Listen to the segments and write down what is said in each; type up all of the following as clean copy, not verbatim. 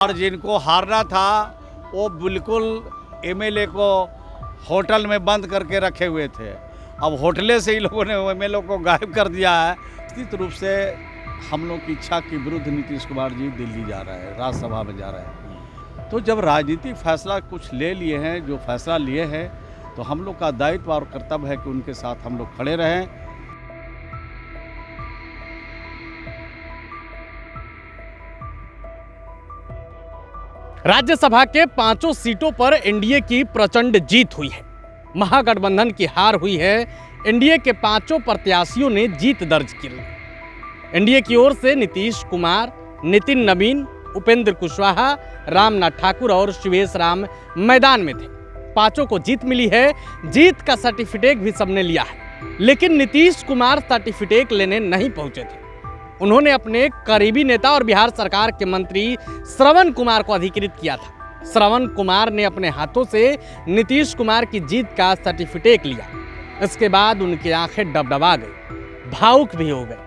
और जिनको हारना था वो बिल्कुल एमएलए को होटल में बंद करके रखे हुए थे। अब होटले से ही लोगों ने एमएलए को गायब कर दिया है। निश्चित रूप से हम लोग की इच्छा के विरुद्ध नीतीश कुमार जी दिल्ली जा रहे हैं, राज्यसभा में जा रहे हैं। तो जब राजनीतिक फैसला कुछ ले लिए हैं, जो फैसला लिए हैं, तो हम लोग का दायित्व और कर्तव्य है कि उनके साथ हम लोग खड़े रहें। राज्यसभा के 5 सीटों पर एनडीए की प्रचंड जीत हुई है। महागठबंधन की हार हुई है। एनडीए के 5 प्रत्याशियों ने जीत दर्ज की। एनडीए की ओर से नीतीश कुमार, नितिन नवीन, उपेंद्र कुशवाहा, रामनाथ ठाकुर और शिवेश राम मैदान में थे। 5 को जीत मिली है। जीत का सर्टिफिकेट भी सबने लिया है, लेकिन नीतीश कुमार सर्टिफिकेट लेने नहीं पहुंचे थे। उन्होंने अपने करीबी नेता और बिहार सरकार के मंत्री श्रवण कुमार को अधिकृत किया था। श्रवण कुमार ने अपने हाथों से नीतीश कुमार की जीत का सर्टिफिकेट लिया। इसके बाद उनकी आंखें डबडबा गई, भावुक भी हो गए।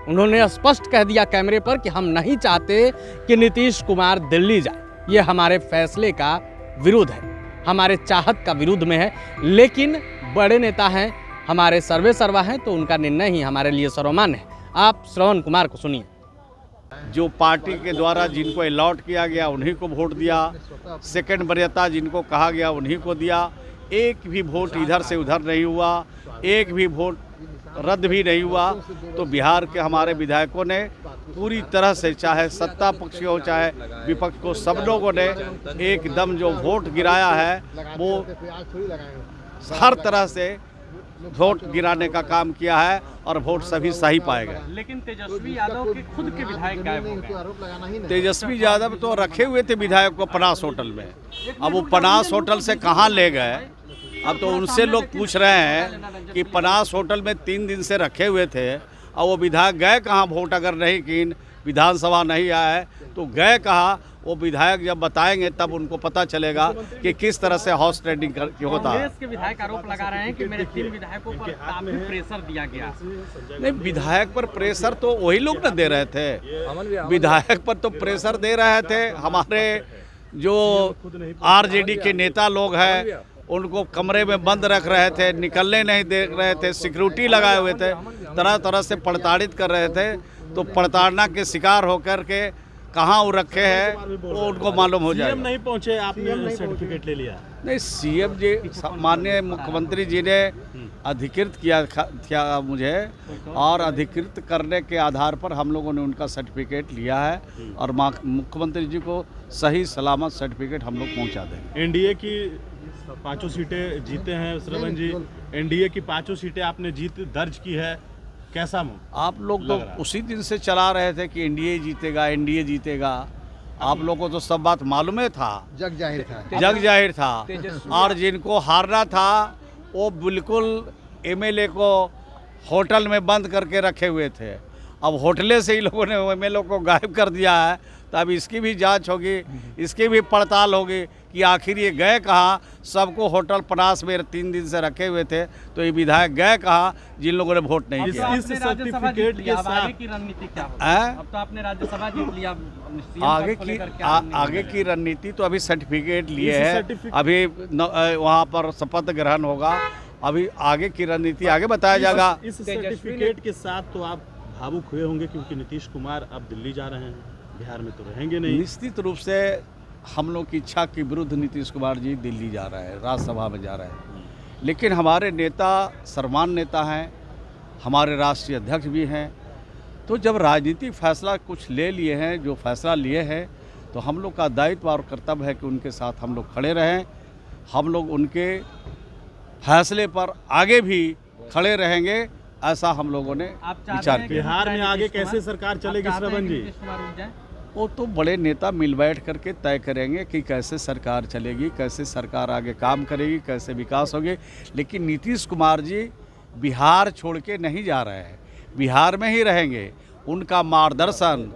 उन्होंने स्पष्ट कह दिया कैमरे पर कि हम नहीं चाहते कि नीतीश कुमार दिल्ली जाए। ये हमारे फैसले का विरुद्ध है, हमारे चाहत का विरुद्ध में है। लेकिन बड़े नेता हैं, हमारे सर्वे सर्वा हैं, तो उनका निर्णय ही हमारे लिए सर्वमान्य है। आप श्रवण कुमार को सुनिए। जो पार्टी के द्वारा जिनको अलॉट किया गया उन्हीं को वोट दिया, सेकंड वरीयता जिनको कहा गया उन्हीं को दिया। एक भी वोट इधर से उधर नहीं हुआ, एक भी वोट रद्द भी नहीं हुआ। तो बिहार के हमारे विधायकों ने पूरी तरह से, चाहे सत्ता पक्ष हो चाहे विपक्ष को, सब लोगों ने एकदम जो वोट गिराया है वो हर तरह से वोट गिराने का काम किया है और वोट सभी सही पाए गए। लेकिन तेजस्वी यादव के खुद के विधायक गायब हो गए। तेजस्वी यादव तो रखे हुए थे विधायक को पनास होटल में। अब वो पनास होटल से कहाँ ले गए? अब तो उनसे लोग पूछ रहे हैं कि पनास होटल में 3 दिन से रखे हुए थे, और वो विधायक गए कहाँ? वोट अगर नहीं की, विधानसभा नहीं आया है तो गए कहाँ? वो विधायक जब बताएंगे तब उनको पता चलेगा कि किस तरह से हाउस ट्रेडिंग होता है। कांग्रेस के विधायक आरोप लगा रहे हैं कि मेरे 3 विधायकों पर काफी प्रेशर दिया गया। नहीं, विधायक पर प्रेशर तो वही लोग न दे रहे थे। विधायक पर तो प्रेशर दे रहे थे हमारे जो आरजेडी के नेता लोग हैं, उनको कमरे में बंद रख रहे थे, निकलने नहीं दे रहे थे, सिक्योरिटी लगाए हुए थे, तरह तरह से प्रताड़ित कर रहे थे। तो प्रताड़ना के शिकार होकर के कहाँ वो रखे हैं वो उनको मालूम हो जाए। सीएम नहीं पहुंचे, आपने सर्टिफिकेट ले लिया? नहीं, सीएम जी, माननीय मुख्यमंत्री जी ने अधिकृत किया था मुझे, और अधिकृत करने के आधार पर हम लोगों ने उनका सर्टिफिकेट लिया है और मुख्यमंत्री जी को सही सलामत सर्टिफिकेट हम लोग पहुंचा देंगे। एनडीए की 5 सीटें जीते हैं श्रवण जी, एनडीए की 5 सीटें आपने जीत दर्ज की है, कैसा आप लोग तो उसी दिन से चला रहे थे कि एनडीए जीतेगा, एनडीए जीतेगा। आप लोगों को तो सब बात मालूम था, जग जाहिर था। और जिनको हारना था वो बिल्कुल एमएलए को होटल में बंद करके रखे हुए थे। अब होटले से ही लोगों ने एमएलए को गायब कर दिया है। तो अब इसकी भी जांच होगी, इसकी भी पड़ताल होगी कि आखिर ये गए कहाँ। सबको होटल पनास में 3 दिन से रखे हुए थे, तो ये विधायक गए कहाँ जिन लोगों ने वोट नहीं किया। इस सर्टिफिकेट के साथ आगे की रणनीति क्या होगी? अब तो आपने राज्यसभा जीत लिया, आगे की रणनीति तो अभी सर्टिफिकेट लिए है, अभी वहाँ पर शपथ ग्रहण होगा। अभी आगे की रणनीति आगे बताया जाएगा। इस सर्टिफिकेट के साथ तो आप भावुक हुए होंगे, क्योंकि नीतीश कुमार अब दिल्ली जा रहे हैं, बिहार में तो रहेंगे नहीं। निश्चित रूप से हम लोग की इच्छा के विरुद्ध नीतीश कुमार जी दिल्ली जा रहे हैं, राज्यसभा में जा रहे हैं। लेकिन हमारे नेता सर्वमान्य नेता हैं, हमारे राष्ट्रीय अध्यक्ष भी हैं। तो जब राजनीतिक फैसला कुछ ले लिए हैं, जो फैसला लिए हैं, तो हम लोग का दायित्व और कर्तव्य है कि उनके साथ हम लोग खड़े रहें। हम लोग उनके फैसले पर आगे भी खड़े रहेंगे, ऐसा हम लोगों ने विचार किया। बिहार में आगे कैसे सरकार चलेगी श्रवण जी? वो तो बड़े नेता मिल बैठ करके तय करेंगे कि कैसे सरकार चलेगी, कैसे सरकार आगे काम करेगी, कैसे विकास होगी। लेकिन नीतीश कुमार जी बिहार छोड़ के नहीं जा रहे हैं, बिहार में ही रहेंगे। उनका मार्गदर्शन,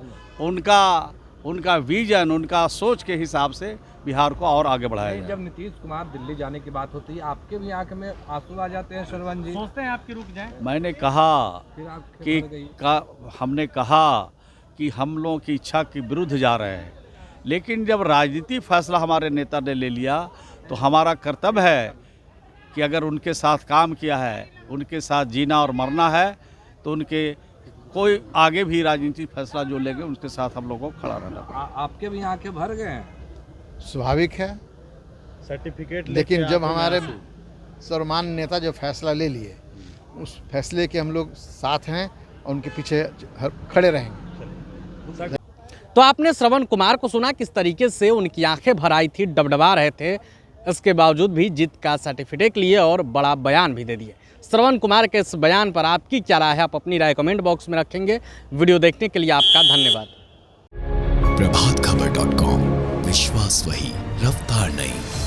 उनका विजन, उनका सोच के हिसाब से बिहार को और आगे बढ़ाया जाए। जब नीतीश कुमार दिल्ली जाने की बात होती है, आपके भी आंख में आंसू आ जाते हैं श्रवण जी? सोचते हैं आपकी रुक जाए? मैंने कहा कि हमने कहा कि हम लोगों की इच्छा के विरुद्ध जा रहे हैं, लेकिन जब राजनीति फैसला हमारे नेता ने ले लिया तो हमारा कर्तव्य है कि अगर उनके साथ काम किया है, उनके साथ जीना और मरना है, तो उनके कोई आगे भी राजनीतिक फैसला जो लेंगे उनके साथ हम लोगों को खड़ा रहना पड़ेगा। आपके भी आंखें भर गए हैं? स्वाभाविक है, सर्टिफिकेट लेकिन जब हमारे सर्वमान्य नेता जो फैसला ले लिए उस फैसले के हम लोग साथ हैं और उनके पीछे खड़े रहेंगे। तो आपने श्रवण कुमार को सुना किस तरीके से उनकी आंखें भर आई थी, डबडबा रहे थे, इसके बावजूद भी जीत का सर्टिफिकेट लिए और बड़ा बयान भी दे दिए। श्रवण कुमार के इस बयान पर आपकी क्या राय है? आप अपनी राय कमेंट बॉक्स में रखेंगे। वीडियो देखने के लिए आपका धन्यवाद। प्रभातखबर.com, विश्वास वही, रफ्तार नहीं।